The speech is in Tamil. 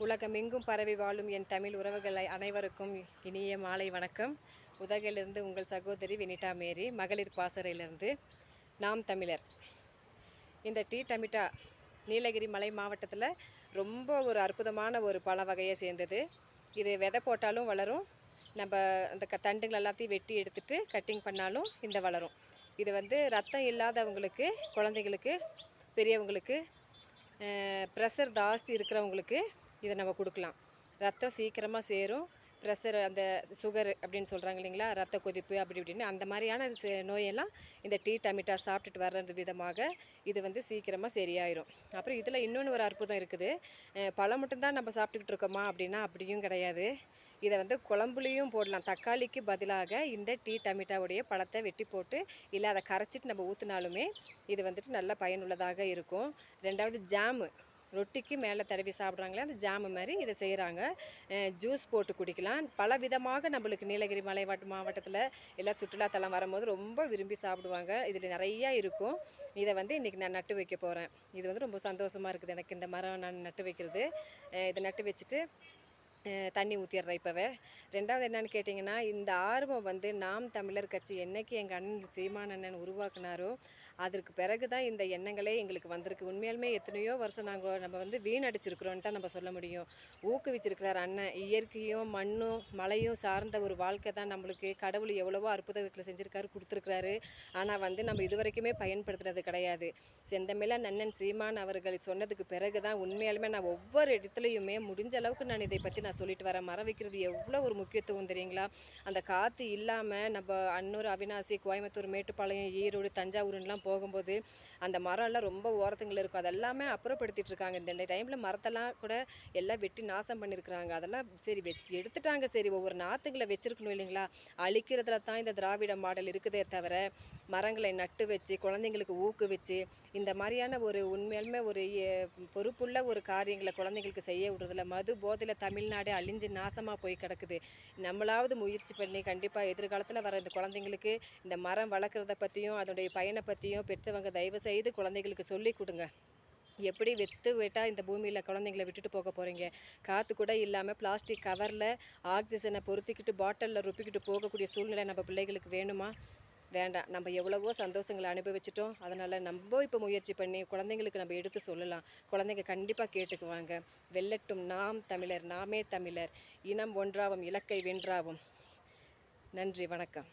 உலகமெங்கும் பரவி வாழும் என் தமிழ் உறவுகள் அனைவருக்கும் இனிய மாலை வணக்கம். உதகையிலிருந்து உங்கள் சகோதரி வினிதா மேரி, மகளிர் பாசறையிலிருந்து. நாம் தமிழர். இந்த டீ டமிட்டா நீலகிரி மலை மாவட்டத்தில் ரொம்ப ஒரு அற்புதமான ஒரு பழ வகையை சேர்ந்தது. இது விதை போட்டாலும் வளரும், நம்ம அந்த தண்டுகள் எல்லாத்தையும் வெட்டி எடுத்துகிட்டு கட்டிங் பண்ணாலும் இந்த வளரும். இது ரத்தம் இல்லாதவங்களுக்கு, குழந்தைங்களுக்கு, பெரியவங்களுக்கு, ப்ரெஷர் ஜாஸ்தி இருக்கிறவங்களுக்கு இதை நம்ம கொடுக்கலாம். ரத்தம் சீக்கிரமாக சேரும். ப்ரெஷர், அந்த சுகர் அப்படின்னு சொல்கிறாங்க இல்லைங்களா, ரத்த கொதிப்பு அப்படி இப்படின்னு அந்த மாதிரியான நோயெல்லாம் இந்த டீ டமிட்டா சாப்பிட்டுட்டு வர்ற விதமாக இது சீக்கிரமாக சரியாயிரும். அப்புறம் இதில் இன்னொன்று ஒரு அற்புதம் இருக்குது. பழம் மட்டும்தான் நம்ம சாப்பிட்டுக்கிட்டு இருக்கோமா அப்படின்னா அப்படியும் கிடையாது. இதை குழம்புலையும் போடலாம். தக்காளிக்கு பதிலாக இந்த டீ டமிட்டாவுடைய பழத்தை வெட்டி போட்டு இல்லை அதை கரைச்சிட்டு நம்ம ஊற்றினாலுமே இது நல்ல பயனுள்ளதாக இருக்கும். ரெண்டாவது ஜாமு, ரொட்டிக்கு மேலே தடவி சாப்பிட்றாங்களே அந்த ஜாமு மாதிரி இதை செய்கிறாங்க. ஜூஸ் போட்டு குடிக்கலாம். பல விதமாக நம்மளுக்கு நீலகிரி மலை மாவட்டத்தில் எல்லாம் சுற்றுலாத்தலம் வரும்போது ரொம்ப விரும்பி சாப்பிடுவாங்க. இதில் நிறையா இருக்கும். இதை இன்றைக்கி நான் நட்டு வைக்க போகிறேன். இது ரொம்ப சந்தோஷமாக இருக்குது எனக்கு, இந்த மரம் நான் நட்டு வைக்கிறது. இதை நட்டு வச்சுட்டு தண்ணி ஊற்றிடுறேன் இப்போவே. ரெண்டாவது என்னென்னு கேட்டிங்கன்னா, இந்த ஆர்வம் நாம் தமிழர் கட்சி என்றைக்கு எங்கள் அண்ணன் சீமான் அண்ணன் உருவாக்குனாரோ அதற்கு பிறகு தான் இந்த எண்ணங்களே எங்களுக்கு வந்திருக்கு. உண்மையாலுமே எத்தனையோ வருஷம் நம்ம வீணடிச்சிருக்கிறோன்னு தான் நம்ம சொல்ல முடியும். ஊக்குவிச்சிருக்கிறார் அண்ணன். இயற்கையும் மண்ணும் மழையும் சார்ந்த ஒரு வாழ்க்கை தான் நம்மளுக்கு கடவுள் எவ்வளவோ அற்புதங்களை செஞ்சுருக்காரு, கொடுத்துருக்குறாரு. ஆனால் நம்ம இதுவரைக்குமே பயன்படுத்துனது கிடையாது. செந்தமிழன் அண்ணன் சீமான் அவர்கள் சொன்னதுக்கு பிறகு தான் உண்மையாலுமே நான் ஒவ்வொரு இடத்துலையுமே முடிஞ்ச அளவுக்கு நான் இதை பற்றி சொல்லிட்டு வரேன். மரம் வைக்கிறது எவ்வளோ ஒரு முக்கியத்துவம் தெரியுங்களா? அந்த காற்று இல்லாமல் நம்ம அன்னூர், அவினாசி, கோயம்புத்தூர், மேட்டுப்பாளையம், ஈரோடு, தஞ்சாவூர்லாம் போகும்போது அந்த மரம்லாம் ரொம்ப ஓரத்துங்களில் இருக்கும். அதெல்லாமே அப்புறப்படுத்திட்டு இருக்காங்க. இந்த டைமில் மரத்தெல்லாம் கூட எல்லாம் வெட்டி நாசம் பண்ணியிருக்கிறாங்க. அதெல்லாம் சரி எடுத்துட்டாங்க. சரி, ஒவ்வொரு நாற்றுங்களை வச்சிருக்கணும் இல்லைங்களா? அழிக்கிறதுல தான் இந்த திராவிட மாடல் இருக்குதே தவிர மரங்களை நட்டு வச்சு குழந்தைங்களுக்கு ஊக்குவிச்சு இந்த மாதிரியான ஒரு உண்மையாலுமே ஒரு பொறுப்புள்ள ஒரு காரியங்களை குழந்தைங்களுக்கு செய்ய விடுறதில்ல. மது போதையில் தமிழ்நாடு அழிஞ்சு நாசமாக போய் கிடக்குது. நம்மளாவது முயற்சி பண்ணி கண்டிப்பாக எதிர்காலத்தில் வர இந்த குழந்தைங்களுக்கு இந்த மரம் வளர்க்குறத பற்றியும் அதனுடைய பயனை பற்றியும் பெற்றவங்க தயவு செய்து குழந்தைங்களுக்கு சொல்லி கொடுங்க. எப்படி விட்டால் இந்த பூமியில் குழந்தைங்களை விட்டுட்டு போக போகிறீங்க? காற்று கூட இல்லாமல் பிளாஸ்டிக் கவரில் ஆக்சிஜனை பொருத்திக்கிட்டு பாட்டிலில் ருப்பிக்கிட்டு போகக்கூடிய சூழ்நிலை நம்ம பிள்ளைகளுக்கு வேணுமா? வேண்டாம். நம்ம எவ்வளவோ சந்தோஷங்களை அனுபவிச்சிட்டோம். அதனால் நம்ம இப்போ முயற்சி பண்ணி குழந்தைங்களுக்கு நம்ம எடுத்து சொல்லலாம். குழந்தைங்க கண்டிப்பாக கேட்டுக்குவாங்க. வெல்லட்டும் நாம் தமிழர், நாமே தமிழர், இனம் ஒன்றாவும் இலக்கை வென்றாவும். நன்றி, வணக்கம்.